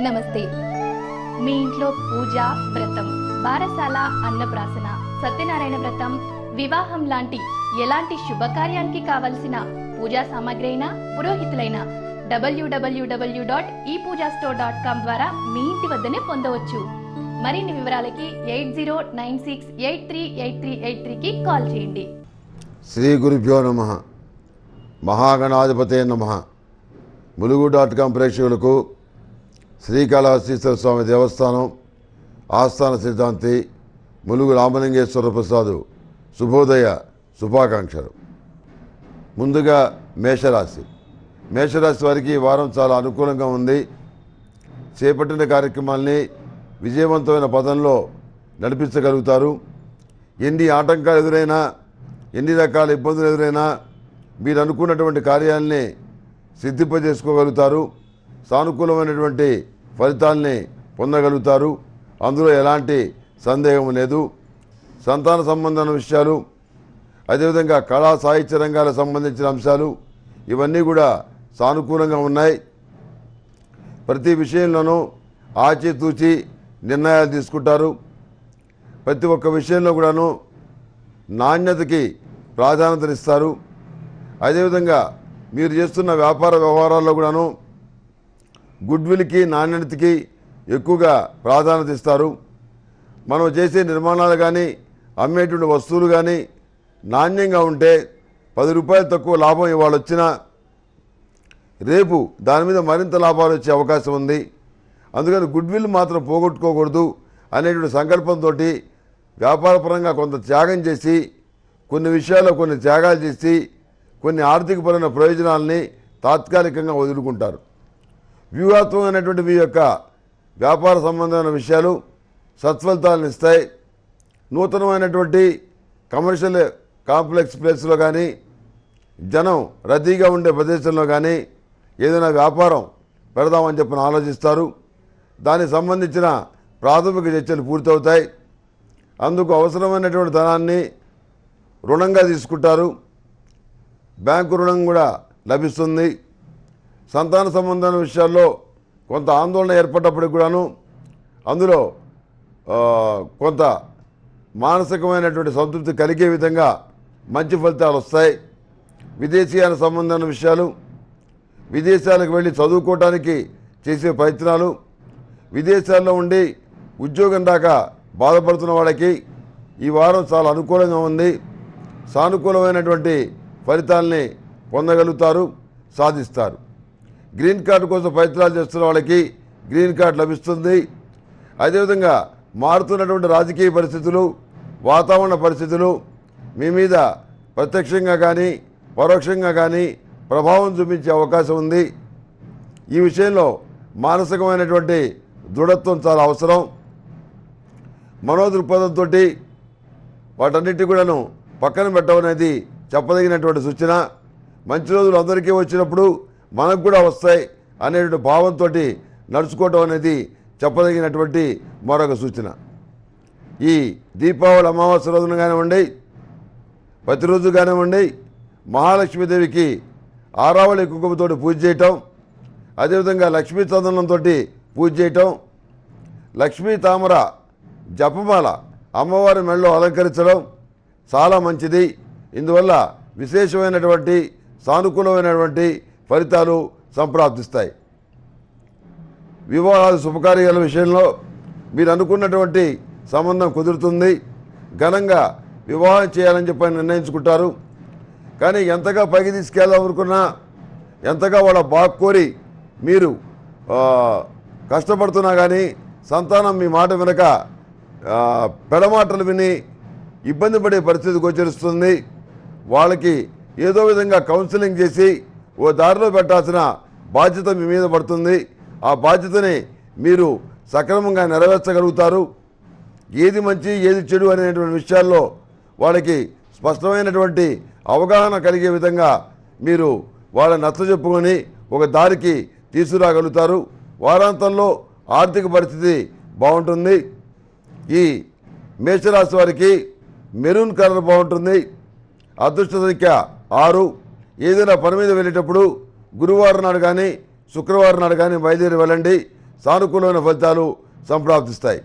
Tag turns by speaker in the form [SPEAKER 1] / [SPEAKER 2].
[SPEAKER 1] నమస్తే. మీ ఇంట్లో పూజ, వ్రతం, బారసాల, అన్నప్రాసన, సత్యనారాయణ వ్రతం, వివాహం లాంటి ఎలాంటి శుభకార్యానికి కావలసిన పూజా సామాగ్రి అయినా పురోహితులైన www.epoojastore.com ద్వారా మీ ఇంటి వద్దనే పొందవచ్చు. మరిన్ని వివరాలకి 8096838383కి కాల్ చేయండి.
[SPEAKER 2] శ్రీ గురుభ్యో నమః. మహాగణాధిపతే నమః. ములుగు.com ప్రేక్షకులకు శ్రీకాళహస్తీశ్వర స్వామి దేవస్థానం ఆస్థాన సిద్ధాంతి ములుగు రామలింగేశ్వర ప్రసాద్ శుభోదయ శుభాకాంక్షలు. ముందుగా మేషరాశి వారికి ఈ వారం చాలా అనుకూలంగా ఉంది. చేపట్టిన కార్యక్రమాల్ని విజయవంతమైన పదంలో నడిపించగలుగుతారు. ఎన్ని ఆటంకాలు ఎదురైనా, ఎన్ని రకాల ఇబ్బందులు ఎదురైనా మీరు అనుకున్నటువంటి కార్యాలని సిద్ధింపజేసుకోగలుగుతారు. సానుకూలమైనటువంటి ఫలితాల్ని పొందగలుగుతారు. అందులో ఎలాంటి సందేహం లేదు. సంతాన సంబంధమైన విషయాలు, అదేవిధంగా కళా సాహిత్య రంగాలకు సంబంధించిన అంశాలు ఇవన్నీ కూడా సానుకూలంగా ఉన్నాయి. ప్రతి విషయంలోనూ ఆచితూచి నిర్ణయాలు తీసుకుంటారు. ప్రతి ఒక్క విషయంలో కూడాను నాణ్యతకి ప్రాధాన్యతనిస్తారు. అదేవిధంగా మీరు చేస్తున్న వ్యాపార వ్యవహారాల్లో కూడాను గుడ్విల్కి, నాణ్యతకి ఎక్కువగా ప్రాధాన్యత ఇస్తారు. మనం చేసే నిర్మాణాలు కానీ, అమ్మేటువంటి వస్తువులు కానీ నాణ్యంగా ఉంటే 10 రూపాయలు తక్కువ లాభం ఇవాళ వచ్చినా రేపు దాని మీద మరింత లాభాలు వచ్చే అవకాశం ఉంది. అందుకని గుడ్విల్ మాత్రం పోగొట్టుకోకూడదు అనేటువంటి సంకల్పంతో వ్యాపారపరంగా కొంత త్యాగం చేసి, కొన్ని విషయాల్లో కొన్ని త్యాగాలు చేసి, కొన్ని ఆర్థికపరమైన ప్రయోజనాలని తాత్కాలికంగా వదులుకుంటారు. వ్యూహాత్మకమైనటువంటి మీ యొక్క వ్యాపార సంబంధమైన విషయాలు సత్ఫలితాలను ఇస్తాయి. నూతనమైనటువంటి కమర్షియల్ కాంప్లెక్స్ ప్లేస్లో కానీ, జనం రద్దీగా ఉండే ప్రదేశంలో కానీ ఏదైనా వ్యాపారం పెడదామని చెప్పని ఆలోచిస్తారు. దానికి సంబంధించిన ప్రాథమిక చర్చలు పూర్తవుతాయి. అందుకు అవసరమైనటువంటి ధనాన్ని రుణంగా తీసుకుంటారు. బ్యాంకు రుణం కూడా లభిస్తుంది. సంతాన సంబంధమైన విషయాల్లో కొంత ఆందోళన ఏర్పడ్డప్పటికి కూడాను అందులో కొంత మానసికమైనటువంటి సంతృప్తి కలిగే విధంగా మంచి ఫలితాలు వస్తాయి. విదేశీయాల సంబంధమైన విషయాలు, విదేశాలకు వెళ్ళి చదువుకోవటానికి చేసే ప్రయత్నాలు, విదేశాల్లో ఉండి ఉద్యోగం దాకా బాధపడుతున్న వాళ్ళకి ఈ వారం చాలా అనుకూలంగా ఉంది. సానుకూలమైనటువంటి ఫలితాలని పొందగలుగుతారు, సాధిస్తారు. గ్రీన్ కార్డు కోసం ప్రయత్నాలు చేస్తున్న వాళ్ళకి గ్రీన్ కార్డు లభిస్తుంది. అదేవిధంగా మారుతున్నటువంటి రాజకీయ పరిస్థితులు, వాతావరణ పరిస్థితులు మీ మీద ప్రత్యక్షంగా కానీ పరోక్షంగా కానీ ప్రభావం చూపించే అవకాశం ఉంది. ఈ విషయంలో మానసికమైనటువంటి దృఢత్వం చాలా అవసరం. మనోదృక్పథంతో వాటన్నిటి కూడాను పక్కన పెట్టడం అనేది చెప్పదగినటువంటి సూచన. మంచి రోజులు అందరికీ వచ్చినప్పుడు మనకు కూడా వస్తాయి అనేటువంటి భావంతో నడుచుకోవటం అనేది చెప్పదగినటువంటి మరొక సూచన. ఈ దీపావళి అమావాస్య రోజున కానివ్వండి, ప్రతిరోజు కానివ్వండి, మహాలక్ష్మీదేవికి ఆరావళి కుంకుమతో పూజ చేయటం, అదేవిధంగా లక్ష్మీ చందనంతో పూజ చేయటం, లక్ష్మీ తామర జపమాల అమ్మవారి మెడలో అలంకరించడం చాలా మంచిది. ఇందువల్ల విశేషమైనటువంటి సానుకూలమైనటువంటి ఫలితాలు సంప్రాప్తిస్తాయి. వివాహాలు శుభకార్యాల విషయంలో మీరు అనుకున్నటువంటి సంబంధం కుదురుతుంది. ఘనంగా వివాహం చేయాలని చెప్పి నిర్ణయించుకుంటారు. కానీ ఎంతగా పైకి తీసుకెళ్దాం అనుకున్నా, ఎంతగా వాళ్ళ బాగు కోరి మీరు కష్టపడుతున్నా కానీ సంతానం మీ మాట వెనక పెడమాటలు విని ఇబ్బంది పడే పరిస్థితి గోచరిస్తుంది. వాళ్ళకి ఏదో విధంగా కౌన్సిలింగ్ చేసి ఓ దారిలో పెట్టాల్సిన బాధ్యత మీ మీద పడుతుంది. ఆ బాధ్యతని మీరు సక్రమంగా నెరవేర్చగలుగుతారు. ఏది మంచి ఏది చెడు అనేటువంటి విషయాల్లో వాళ్ళకి స్పష్టమైనటువంటి అవగాహన కలిగే విధంగా మీరు వాళ్ళని నచ్చజెప్పుకొని ఒక దారికి తీసుకురాగలుగుతారు. వారాంతంలో ఆర్థిక పరిస్థితి బాగుంటుంది. ఈ మేషరాశి వారికి మెరూన్ కలర్ బాగుంటుంది. అదృష్ట సంఖ్య 6. ఏదైనా పని మీద వెళ్ళేటప్పుడు గురువారం నాడు కానీ శుక్రవారం నాడు కానీ బయలుదేరి వెళ్ళండి. సానుకూలమైన ఫలితాలు సంప్రాప్తిస్తాయి.